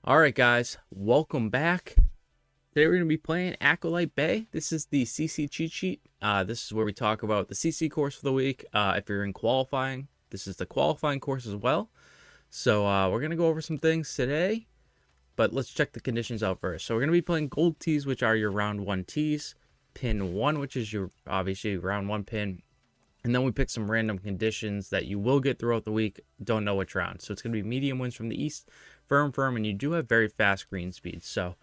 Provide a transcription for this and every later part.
Alright guys, welcome back. Today we're going to be playing Acolyte Bay. This is the CC cheat sheet. This is where we talk about the CC course for the week. If you're in qualifying, this is the qualifying course as well. So we're going to go over some things today, but let's check the conditions out first. So we're going to be playing gold tees, which are your round 1 tees, pin 1, which is your obviously round 1 pin, and then we pick some random conditions that you will get throughout the week. Don't know which round. So it's going to be medium winds from the east, firm, and you do have very fast green speeds. So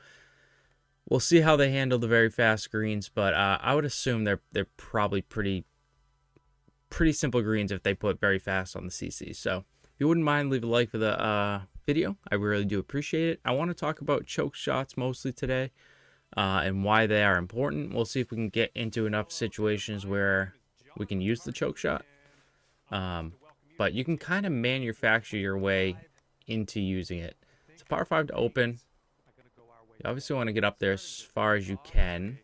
we'll see how they handle the very fast greens, but I would assume they're probably pretty simple greens if they put very fast on the CC. So if you wouldn't mind, leave a like for the video. I really do appreciate it. I want to talk about choke shots mostly today and why they are important. We'll see if we can get into enough situations where we can use the choke shot. But you can kind of manufacture your way into using it. It's a par 5 to open. You obviously want to get up there as far as you can.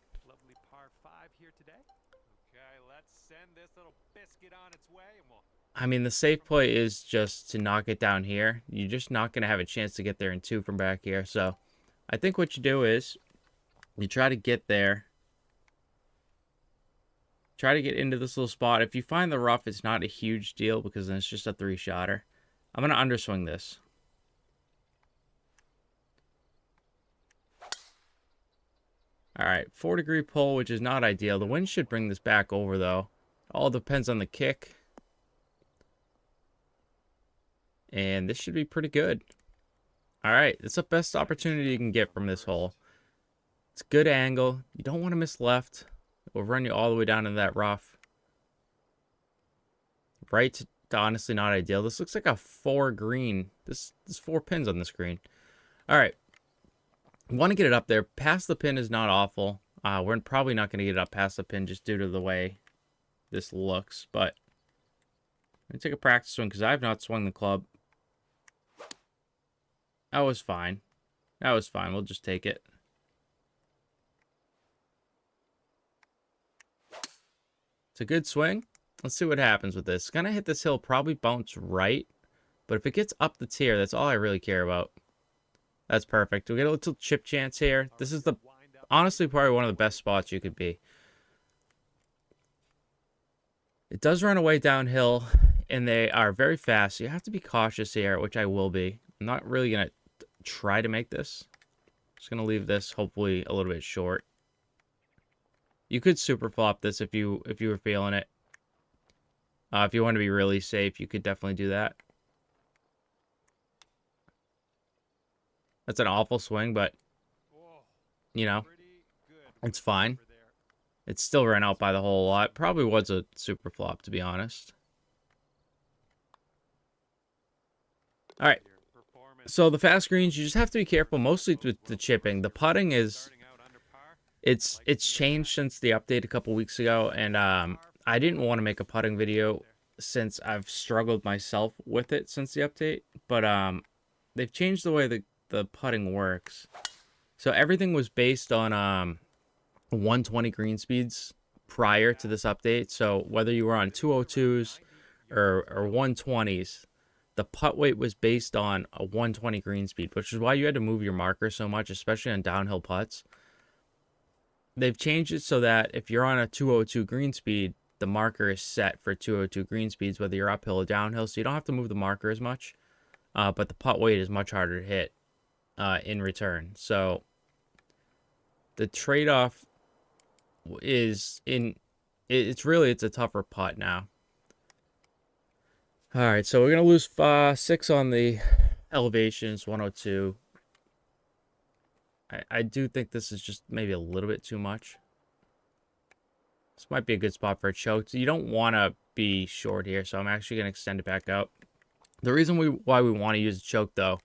I mean, the safe play is just to knock it down here. You're just not going to have a chance to get there in 2 from back here. So I think what you do is you try to get there. Try to get into this little spot. If you find the rough, it's not a huge deal because then it's just a 3-shotter. I'm going to underswing this. Alright, 4-degree pull, which is not ideal. The wind should bring this back over, though. All depends on the kick. And this should be pretty good. Alright, it's the best opportunity you can get from this hole. It's a good angle. You don't want to miss left. It will run you all the way down into that rough. Right, honestly not ideal. This looks like a 4 green. There's 4 pins on this green. Alright. Want to get it up there. Past the pin is not awful. We're probably not going to get it up past the pin just due to the way this looks. But I'm going to take a practice swing because I have not swung the club. That was fine. That was fine. We'll just take it. It's a good swing. Let's see what happens with this. It's going to hit this hill, probably bounce right. But if it gets up the tier, that's all I really care about. That's perfect. We get a little chip chance here. This is honestly probably one of the best spots you could be. It does run away downhill, and they are very fast. So you have to be cautious here, which I will be. I'm not really going to try to make this. Just going to leave this hopefully a little bit short. You could super flop this if you were feeling it. If you want to be really safe, you could definitely do that. That's an awful swing, but, you know, it's fine. It's still ran out by the whole lot. Probably was a super flop, to be honest. All right. So the fast greens, you just have to be careful, mostly with the chipping. The putting is, it's changed since the update a couple weeks ago, and I didn't want to make a putting video since I've struggled myself with it since the update. But they've changed the way the putting works. So everything was based on 120 green speeds prior to this update. So whether you were on 202s or 120s, the putt weight was based on a 120 green speed, which is why you had to move your marker so much, especially on downhill putts. They've changed it so that if you're on a 202 green speed, the marker is set for 202 green speeds, whether you're uphill or downhill, so you don't have to move the marker as much. But the putt weight is much harder to hit in return. So the trade-off is it's a tougher putt now. All right, so we're gonna lose 6 on the elevations, 102. I do think this is just maybe a little bit too much. This might be a good spot for a choke. You don't want to be short here, so I'm actually gonna extend it back out. The reason why we want to use a choke, though,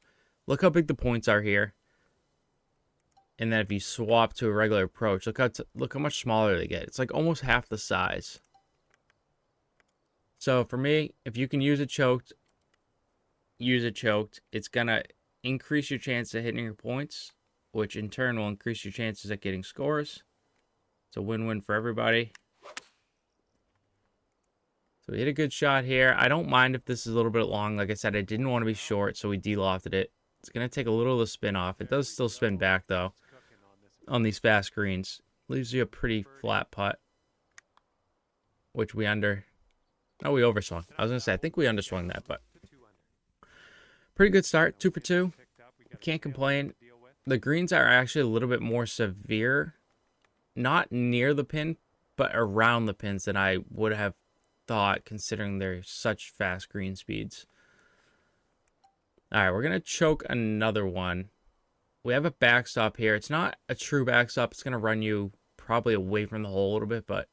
look how big the points are here. And then if you swap to a regular approach, look how much smaller they get. It's like almost half the size. So for me, if you can use it choked, use it choked. It's going to increase your chance of hitting your points, which in turn will increase your chances at getting scores. It's a win-win for everybody. So we hit a good shot here. I don't mind if this is a little bit long. Like I said, I didn't want to be short, so we de-lofted it. It's going to take a little of the spin off. It does still spin back, though, on these fast greens. Leaves you a pretty flat putt, which we under... No, we overswung. I was going to say, I think we underswung that, but... Pretty good start, 2 for 2. Can't complain. The greens are actually a little bit more severe. Not near the pin, but around the pins than I would have thought, considering they're such fast green speeds. Alright, we're going to choke another one. We have a backstop here. It's not a true backstop. It's going to run you probably away from the hole a little bit, but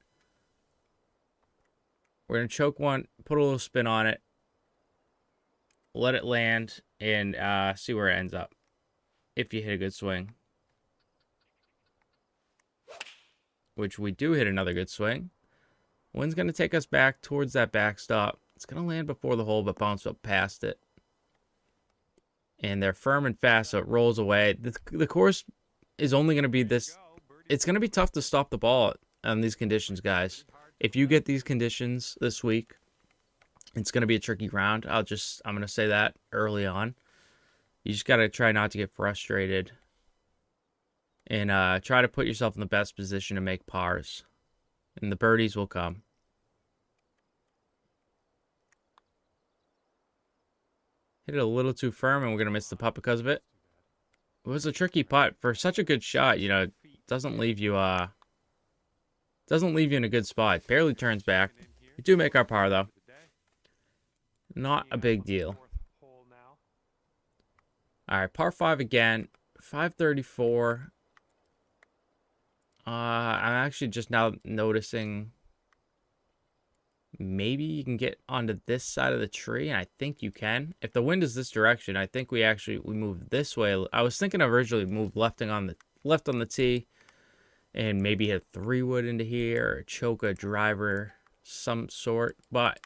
we're going to choke one, put a little spin on it, let it land, and see where it ends up. If you hit a good swing. Which we do hit another good swing. Wind's going to take us back towards that backstop. It's going to land before the hole, but bounce up past it. And they're firm and fast, so it rolls away. The course is only going to be this. It's going to be tough to stop the ball on these conditions, guys. If you get these conditions this week, it's going to be a tricky round. I'm going to say that early on. You just got to try not to get frustrated. And try to put yourself in the best position to make pars. And the birdies will come. Hit it a little too firm, and we're going to miss the putt because of it. It was a tricky putt. For such a good shot, you know, it doesn't leave you in a good spot. It barely turns back. We do make our par, though. Not a big deal. Alright, par 5 again. 534. I'm actually just now noticing maybe you can get onto this side of the tree, and I think you can. If the wind is this direction, I think we move this way. I was thinking originally move left on the tee and maybe hit 3-wood into here or choke a driver some sort, but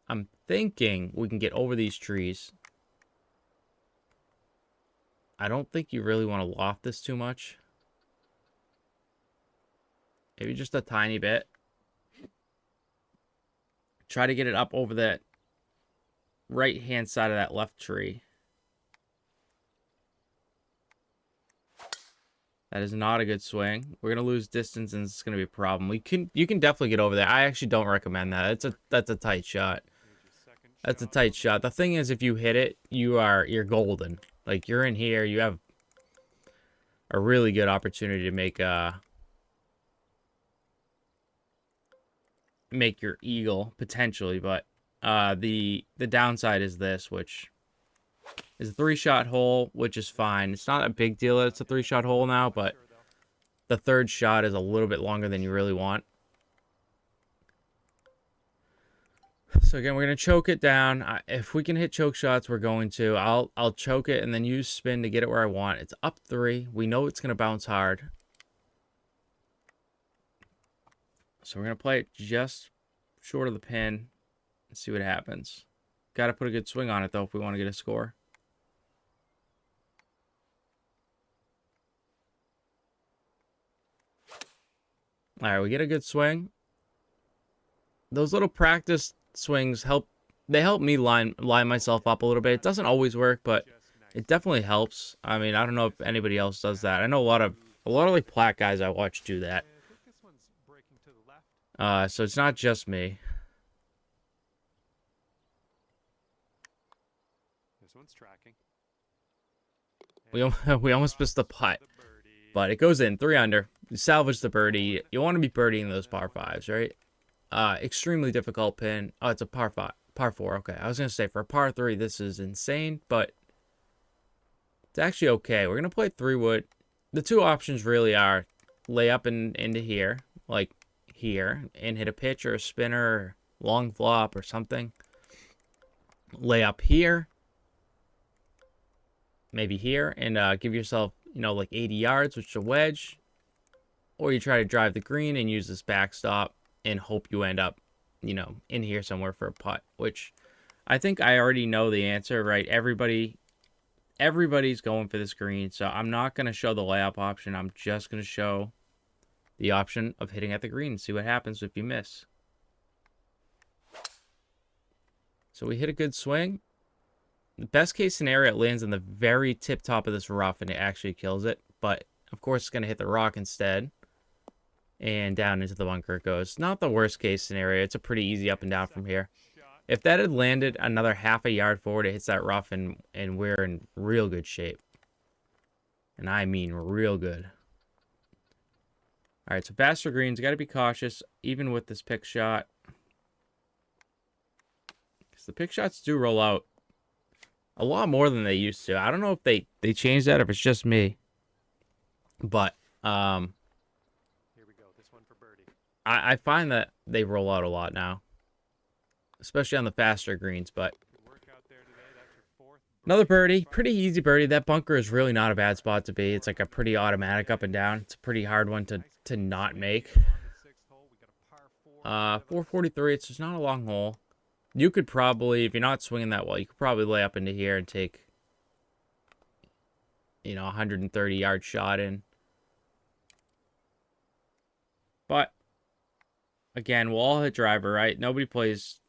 I'm thinking we can get over these trees. I don't think you really want to loft this too much. Maybe just a tiny bit. Try to get it up over that right-hand side of that left tree. That is not a good swing. We're going to lose distance, and it's going to be a problem. You can definitely get over there. I actually don't recommend that. That's a tight shot. That's a tight shot. The thing is, if you hit it, you're golden. Like, you're in here, you have a really good opportunity to make your eagle potentially, but the downside is this, which is a 3-shot hole, which is fine. It's not a big deal that it's a 3-shot hole now, but the third shot is a little bit longer than you really want. So again, we're gonna choke it down. If we can hit choke shots, we're going to. I'll choke it and then use spin to get it where I want. It's up 3. We know it's gonna bounce hard. So we're going to play it just short of the pin and see what happens. Got to put a good swing on it, though, if we want to get a score. All right, we get a good swing. Those little practice swings help. They help me line myself up a little bit. It doesn't always work, but it definitely helps. I mean, I don't know if anybody else does that. I know a lot of like plat guys I watch do that. So it's not just me. This one's tracking. We almost missed the putt, but it goes in 3 under. You salvage the birdie. You want to be birdieing those par 5s, right? Extremely difficult pin. Oh, it's a par 4. Okay, I was gonna say for a par 3, this is insane, but it's actually okay. We're gonna play 3-wood. The two options really are lay up into here, like here, and hit a pitch or a spinner or long flop or something. Lay up here, maybe here, and give yourself, like 80 yards, which is a wedge. Or you try to drive the green and use this backstop and hope you end up, in here somewhere for a putt, which I think I already know the answer, right? Everybody's going for this green, so I'm not going to show the layup option. I'm just going to show the option of hitting at the green and see what happens if you miss. So we hit a good swing. The best case scenario, it lands in the very tip top of this rough and it actually kills it. But, of course, it's going to hit the rock instead. And down into the bunker it goes. Not the worst case scenario. It's a pretty easy up and down from here. If that had landed another half a yard forward, it hits that rough and we're in real good shape. And I mean real good. Alright, so faster greens. Got to be cautious, even with this pick shot. Because the pick shots do roll out a lot more than they used to. I don't know if they changed that or if it's just me. But, here we go. This one for birdie. I find that they roll out a lot now. Especially on the faster greens, but another birdie. Pretty easy birdie. That bunker is really not a bad spot to be. It's like a pretty automatic up and down. It's a pretty hard one to not make. 443. It's just not a long hole. You could probably, if you're not swinging that well, you could probably lay up into here and take, you know, 130-yard shot in. But again, we'll all hit driver, right? Nobody plays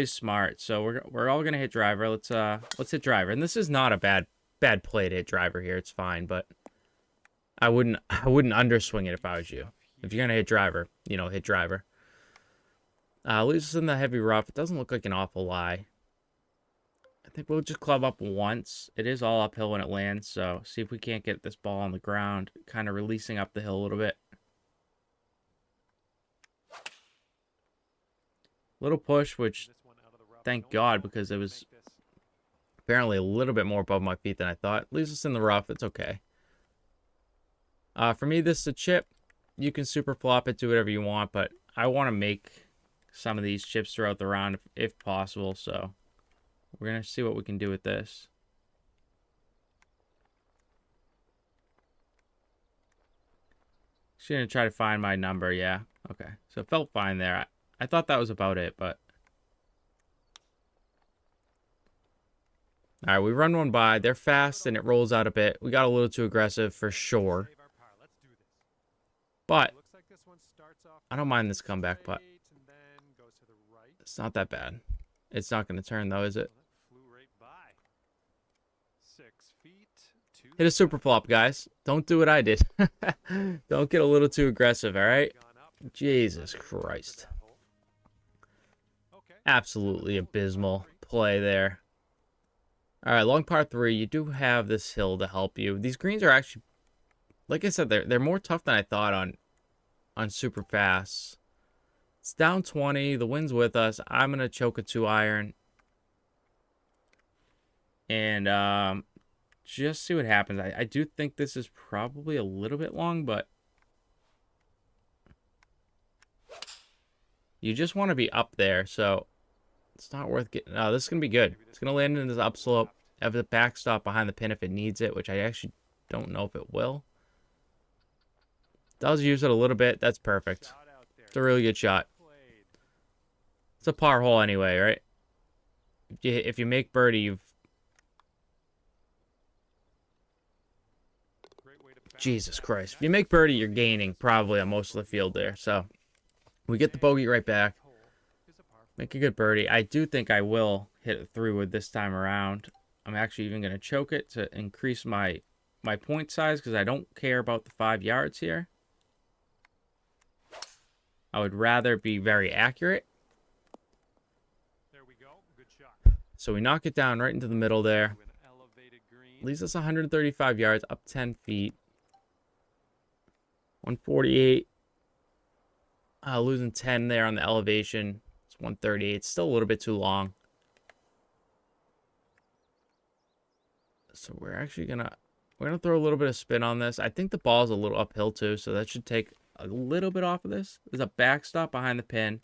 smart, so we're all gonna hit driver. Let's hit driver. And this is not a bad play to hit driver here. It's fine, but I wouldn't underswing it if I was you. If you're gonna hit driver, you know, hit driver. Leaves us in the heavy rough. It doesn't look like an awful lie. I think we'll just club up once. It is all uphill when it lands, so see if we can't get this ball on the ground, kind of releasing up the hill a little bit. Little push, which thank God, because it was apparently a little bit more above my feet than I thought. Leaves us in the rough. It's okay. For me, this is a chip. You can super flop it, do whatever you want, but I want to make some of these chips throughout the round if possible, so we're going to see what we can do with this. Just going to try to find my number, yeah. Okay, so it felt fine there. I thought that was about it, but... Alright, we run one by. They're fast, and it rolls out a bit. We got a little too aggressive, for sure. But, I don't mind this comeback putt. It's not that bad. It's not going to turn, though, is it? Hit a super flop, guys. Don't do what I did. Don't get a little too aggressive, alright? Jesus Christ. Absolutely abysmal play there. Alright, long par 3. You do have this hill to help you. These greens are actually, like I said, they're more tough than I thought on super fast. It's down 20. The wind's with us. I'm going to choke a 2-iron. And just see what happens. I do think this is probably a little bit long, but you just want to be up there, so it's not worth getting... No, this is going to be good. It's going to land in this upslope. Have the backstop behind the pin if it needs it, which I actually don't know if it will. Does use it a little bit. That's perfect. It's a really good shot. It's a par hole anyway, right? If you make birdie, you've... Jesus Christ. If you make birdie, you're gaining probably on most of the field there, so... We get the bogey right back. Make a good birdie. I do think I will hit it through with this time around. I'm actually even going to choke it to increase my point size because I don't care about the 5 yards here. I would rather be very accurate. There we go. Good shot. So we knock it down right into the middle there. Leaves us 135 yards, up 10 feet. 148. Losing 10 there on the elevation. It's 138. It's still a little bit too long. So we're actually gonna throw a little bit of spin on this. I think the ball's a little uphill too, so that should take a little bit off of this. There's a backstop behind the pin.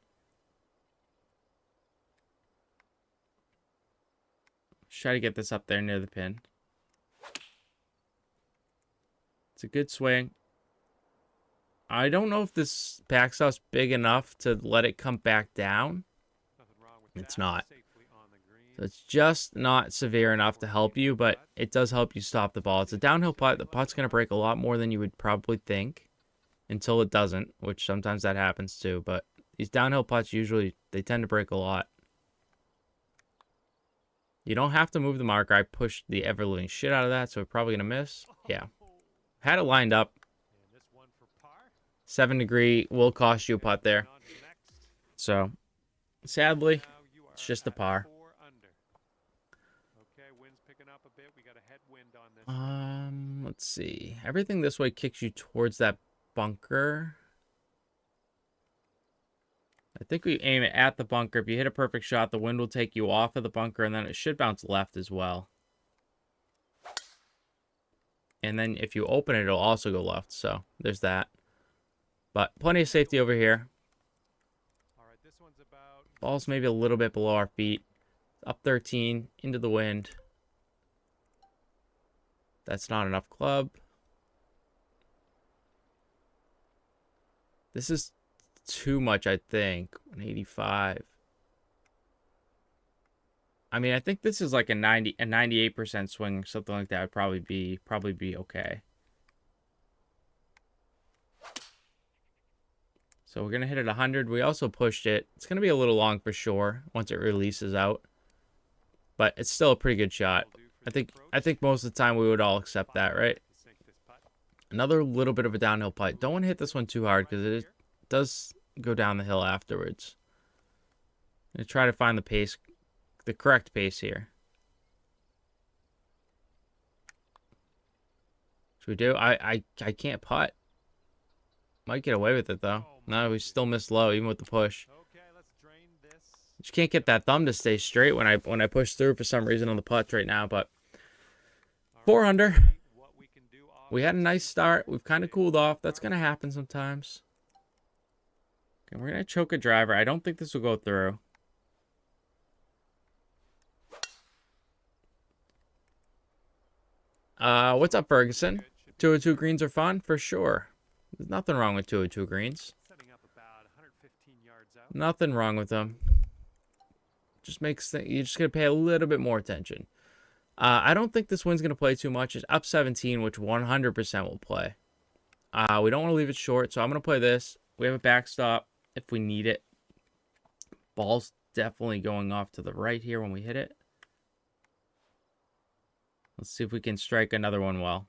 Try to get this up there near the pin. It's a good swing. I don't know if this backstop's big enough to let it come back down. It's not. So it's just not severe enough to help you, but it does help you stop the ball. It's a downhill putt. The putt's going to break a lot more than you would probably think until it doesn't, which sometimes that happens too. But these downhill putts usually, they tend to break a lot. You don't have to move the marker. I pushed the ever-living shit out of that, so we're probably going to miss. Yeah. Had it lined up. And this one for par. 7-degree will cost you a putt there. On to the next. So, sadly, Now you it's are just a at par. 4 under. Okay, wind's picking up a bit. We got a headwind on this. Let's see. Everything this way kicks you towards that bunker. I think we aim it at the bunker. If you hit a perfect shot, the wind will take you off of the bunker, and then it should bounce left as well. And then if you open it, it'll also go left. So there's that. But plenty of safety over here. All right, this one's about Ball's maybe a little bit below our feet. Up 13, into the wind. That's not enough club. This is too much, I think. 185. I mean, I think this is like a 98% swing, something like that would probably be okay. So we're gonna hit it 100. We also pushed it. It's gonna be a little long for sure once it releases out, but it's still a pretty good shot. I think most of the time we would all accept that, right? Another little bit of a downhill putt. Don't want to hit this one too hard because it does go down the hill afterwards. I'm gonna try to find the pace, the correct pace here. Should we do? I can't putt. Might get away with it though. No, we still missed low even with the push. Okay, let's drain this. Just can't get that thumb to stay straight when I push through for some reason on the putts right now. But 4 under. What we can do off We had a nice start. We've kind of cooled off. That's gonna happen sometimes. Okay, we're gonna choke a driver. I don't think this will go through. What's up, Ferguson? 202 greens are fun for sure. There's nothing wrong with 202 greens. setting up about 115 yards out. Nothing wrong with them. Just makes you just gotta pay a little bit more attention. I don't think this wind's gonna play too much. It's up 17, which 100% will play. We don't want to leave it short, so I'm gonna play this. We have a backstop if we need it. Ball's definitely going off to the right here when we hit it. Let's see if we can strike another one well.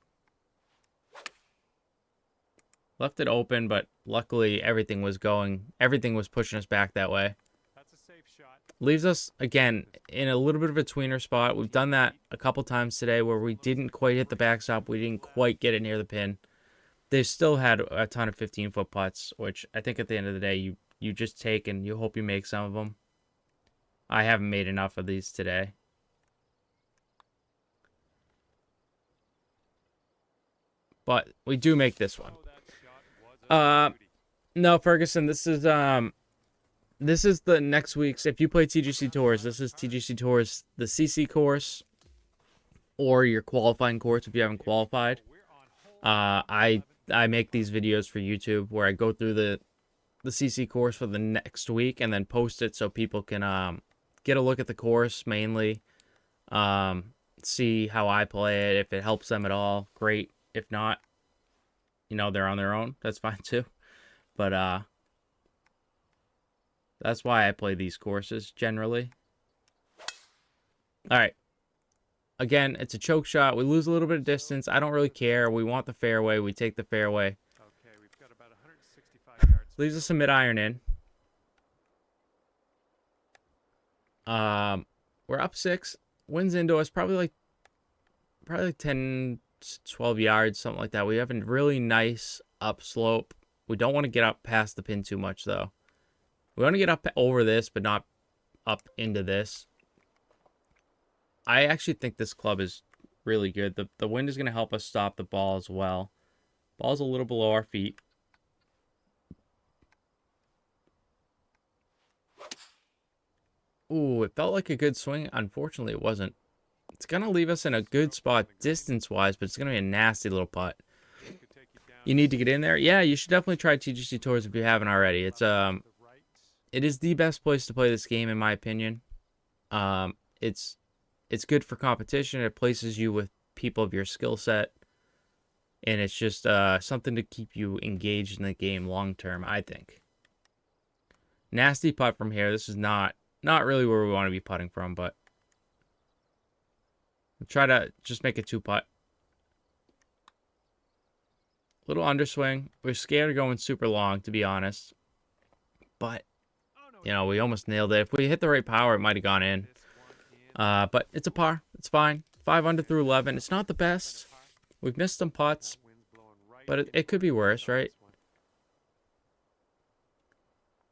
Left it open, but luckily everything was pushing us back that way. That's a safe shot. Leaves us, again, in a little bit of a tweener spot. We've done that a couple times today where we didn't quite hit the backstop. We didn't quite get it near the pin. They still had a ton of 15-foot putts, which I think at the end of the day, you just take and you hope you make some of them. I haven't made enough of these today. But we do make this one. Oh, that shot was a beauty. No, Ferguson, this is the next week's. If you play TGC Tours, this is TGC Tours, the CC course, or your qualifying course if you haven't qualified. We're on hole I make these videos for YouTube where I go through the CC course for the next week and then post it so people can get a look at the course mainly, see how I play it. If it helps them at all, great. If not, they're on their own. That's fine too. But that's why I play these courses generally. All right. Again, it's a choke shot. We lose a little bit of distance. I don't really care. We want the fairway. We take the fairway. Okay, we've got about 165 yards. Leaves us a mid-iron in. We're up 6. Wind's into us. Probably like 10, 12 yards, something like that. We have a really nice upslope. We don't want to get up past the pin too much, though. We want to get up over this, but not up into this. I actually think this club is really good. The wind is going to help us stop the ball as well. Ball's a little below our feet. Ooh, it felt like a good swing. Unfortunately, it wasn't. It's going to leave us in a good spot distance-wise, but it's going to be a nasty little putt. You need to get in there? Yeah, you should definitely try TGC Tours if you haven't already. It is the best place to play this game, in my opinion. It's good for competition. It places you with people of your skill set. And it's just something to keep you engaged in the game long term, I think. Nasty putt from here. This is not really where we want to be putting from, but We'll try to just make a 2-putt. Little underswing. We're scared of going super long, to be honest. But, you know, we almost nailed it. If we hit the right power, it might have gone in. But it's a par. It's fine. 5 under through 11. It's not the best. We've missed some putts, but it could be worse, right?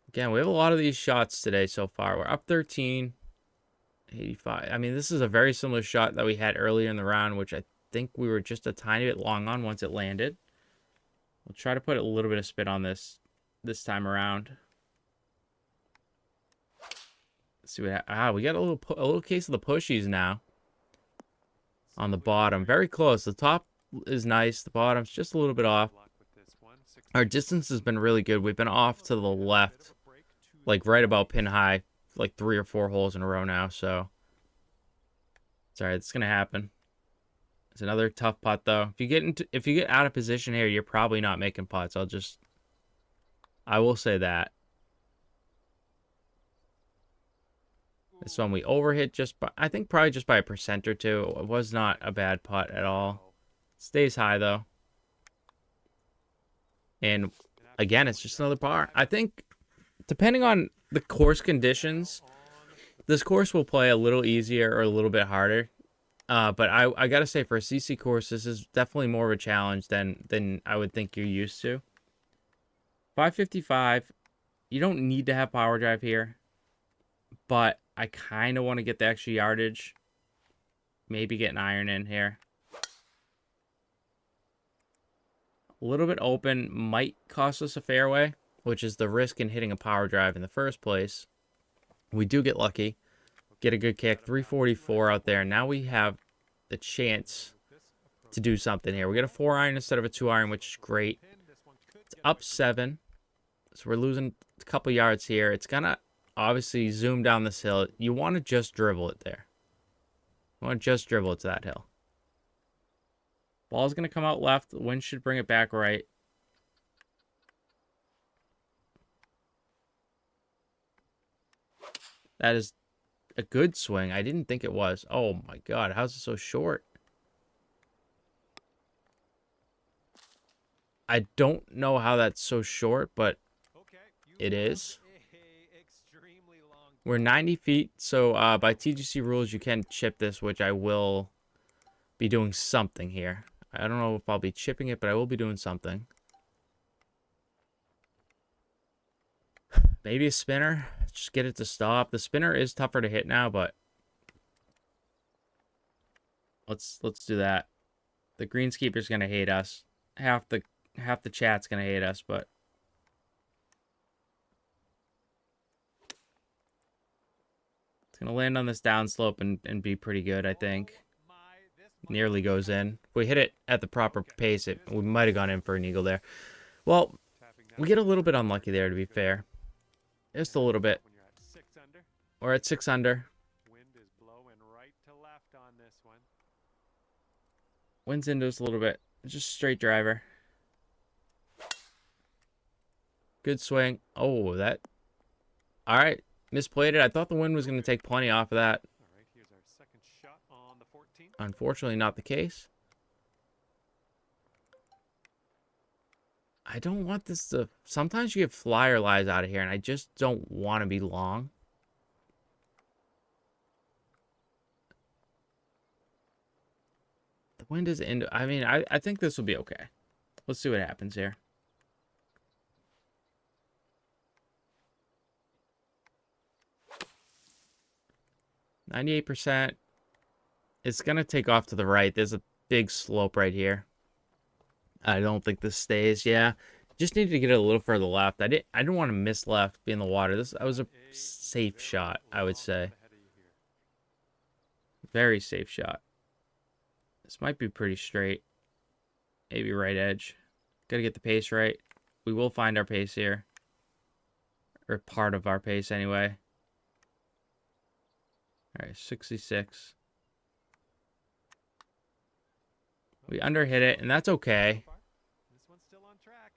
Again, we have a lot of these shots today so far. We're up 13, 85. I mean, this is a very similar shot that we had earlier in the round, which I think we were just a tiny bit long on once it landed. We'll try to put a little bit of spin on this time around. Let's see what we got a little case of the pushies now on the bottom. Very close. The top is nice. The bottom's just a little bit off. Our distance has been really good. We've been off to the left, like right about pin high, like 3 or 4 holes in a row now. So it's all right. It's gonna happen. It's another tough putt though. If you get out of position here, you're probably not making putts. I will say that. This one we overhit I think probably just by a percent or two. It was not a bad putt at all. Stays high though. And again, it's just another par. I think depending on the course conditions, this course will play a little easier or a little bit harder. But I gotta say, for a CC course, this is definitely more of a challenge than I would think you're used to. 555. You don't need to have power drive here, but I kind of want to get the extra yardage. Maybe get an iron in here. A little bit open might cost us a fairway, which is the risk in hitting a power drive in the first place. We do get lucky. Get a good kick. 344 out there. Now we have the chance to do something here. We get a 4-iron instead of a 2-iron, which is great. It's up 7. So we're losing a couple yards here. It's going to obviously zoom down this hill. You want to just dribble it there. You want to just dribble it to that hill. Ball's going to come out left. The wind should bring it back right. That is a good swing. I didn't think it was. Oh my God. How's it so short? I don't know how that's so short, but it is. We're 90 feet. So by TGC rules, you can chip this, which I will be doing something here. I don't know if I'll be chipping it, but I will be doing something. Maybe a spinner. Just get it to stop. The spinner is tougher to hit now, but let's do that. The greenskeeper's gonna hate us. Half the chat's gonna hate us, but it's gonna land on this downslope and be pretty good, I think. Nearly goes in. If we hit it at the proper pace, we might have gone in for an eagle there. Well, we get a little bit unlucky there, to be fair. Just a little bit. We're at 6 under. Wind is blowing right to left on this one. Wind's into us a little bit. Just straight driver. Good swing. Oh, that. All right. Misplayed it. I thought the wind was going to take plenty off of that. All right, here's our second shot on the 14th. Unfortunately, not the case. I don't want this to... Sometimes you get flyer lies out of here, and I just don't want to be long. The wind is into... I mean, I think this will be okay. Let's see what happens here. %. It's going to take off to the right. There's a big slope right here. I don't think this stays. Yeah, just needed to get it a little further left. I didn't want to miss left, be in the water. That was a safe shot, I would say. Very safe shot. This might be pretty straight. Maybe right edge. Got to get the pace right. We will find our pace here. Or part of our pace anyway. All right, 66. We underhit it, and that's okay. This one's still on track.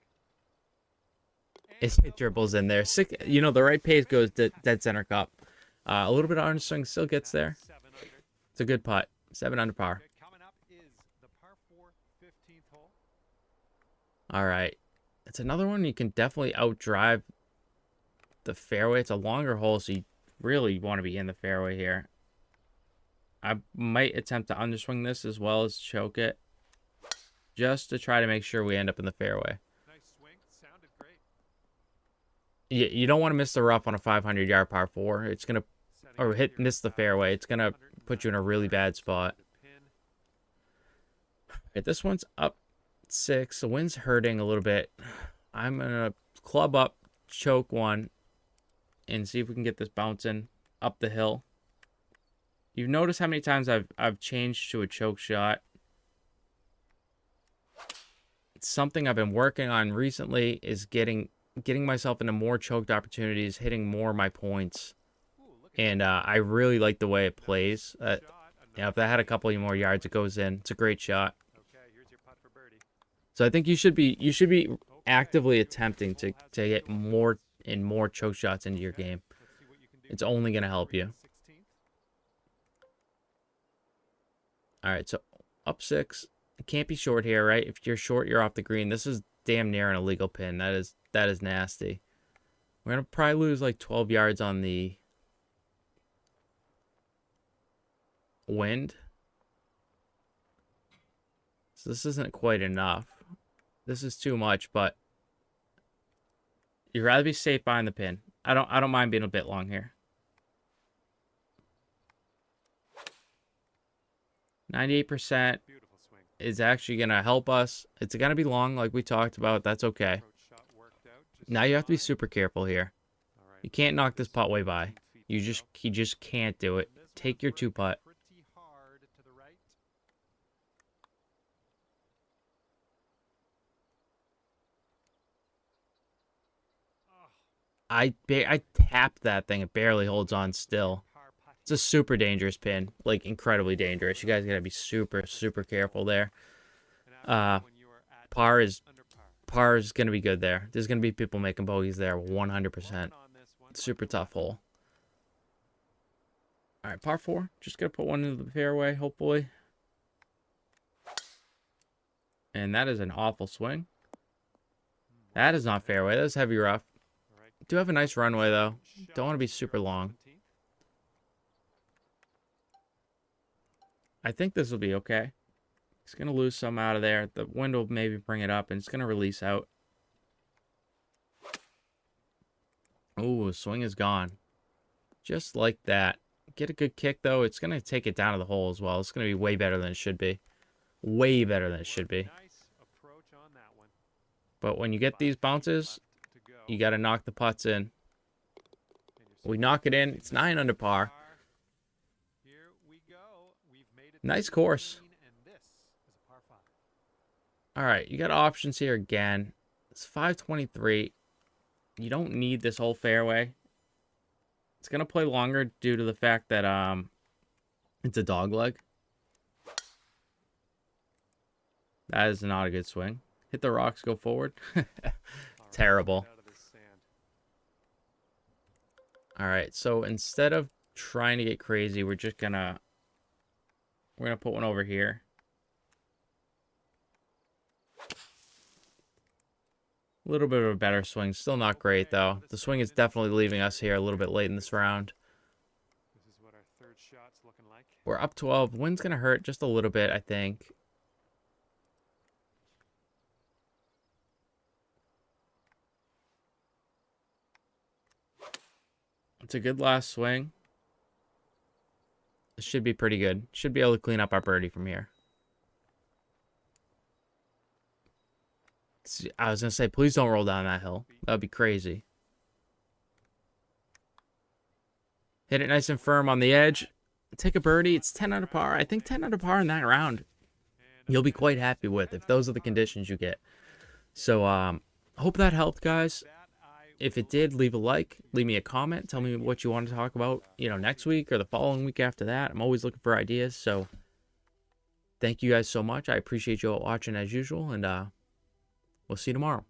It dribbles in there. You know, the right pace goes to dead center cup. A little bit of underswing still gets there. It's a good putt. 7 under par. Okay, coming up is the par 4 15th hole. All right. It's another one you can definitely outdrive the fairway. It's a longer hole, so you really want to be in the fairway here. I might attempt to underswing this as well as choke it, just to try to make sure we end up in the fairway. Nice swing. Sounded great. You don't want to miss the rough on a 500-yard par 4. It's going to, or miss the fairway. It's going to put you in a really bad spot. Right, this one's up 6. The wind's hurting a little bit. I'm going to club up, choke one, and see if we can get this bouncing up the hill. You've noticed how many times I've changed to a choke shot. It's something I've been working on recently, is getting myself into more choked opportunities, hitting more of my points. And I really like the way it plays. If that had a couple more yards, it goes in. It's a great shot. Okay, here's your putt for birdie. So I think you should be actively attempting to get more and more choke shots into your game. It's only going to help you. All right, so up 6. It can't be short here, right? If you're short, you're off the green. This is damn near an illegal pin. That is nasty. We're going to probably lose like 12 yards on the wind. So this isn't quite enough. This is too much, but you'd rather be safe behind the pin. I don't mind being a bit long here. 98% is actually going to help us. It's going to be long like we talked about. That's okay. Now you have to be super careful here. You can't knock this putt way by. You just can't do it. Take your 2 putt. I tapped that thing. It barely holds on still. It's a super dangerous pin, like incredibly dangerous. You guys gotta be super, super careful there. Par is gonna be good there. There's gonna be people making bogeys there, 100%. Super tough hole. All right, par 4. Just gonna put one into the fairway, hopefully. And that is an awful swing. That is not fairway. That is heavy rough. Do have a nice runway though. Don't want to be super long. I think this will be okay. It's going to lose some out of there. The wind will maybe bring it up, and it's going to release out. Oh, swing is gone. Just like that. Get a good kick, though. It's going to take it down to the hole as well. It's going to be way better than it should be. Way better than it should be. But when you get these bounces, you got to knock the putts in. We knock it in. It's 9 under par. Nice course. All right, you got options here again. It's 523. You don't need this whole fairway. It's going to play longer due to the fact that it's a dog leg. That is not a good swing. Hit the rocks, go forward. Terrible. All right, so instead of trying to get crazy, we're gonna put one over here. A little bit of a better swing. Still not great, though. The swing is definitely leaving us here a little bit late in this round. This is what our third shot's looking like. We're up 12. Wind's going to hurt just a little bit, I think. It's a good last swing. It should be pretty good. Should be able to clean up our birdie from here. I was going to say, please don't roll down that hill. That would be crazy. Hit it nice and firm on the edge. Take a birdie. It's 10 under par. I think 10 under par in that round you'll be quite happy with if those are the conditions you get. So, hope that helped, guys. If it did, leave a like. Leave me a comment. Tell me what you want to talk about, next week or the following week after that. I'm always looking for ideas. So, thank you guys so much. I appreciate you all watching as usual. And, we'll see you tomorrow.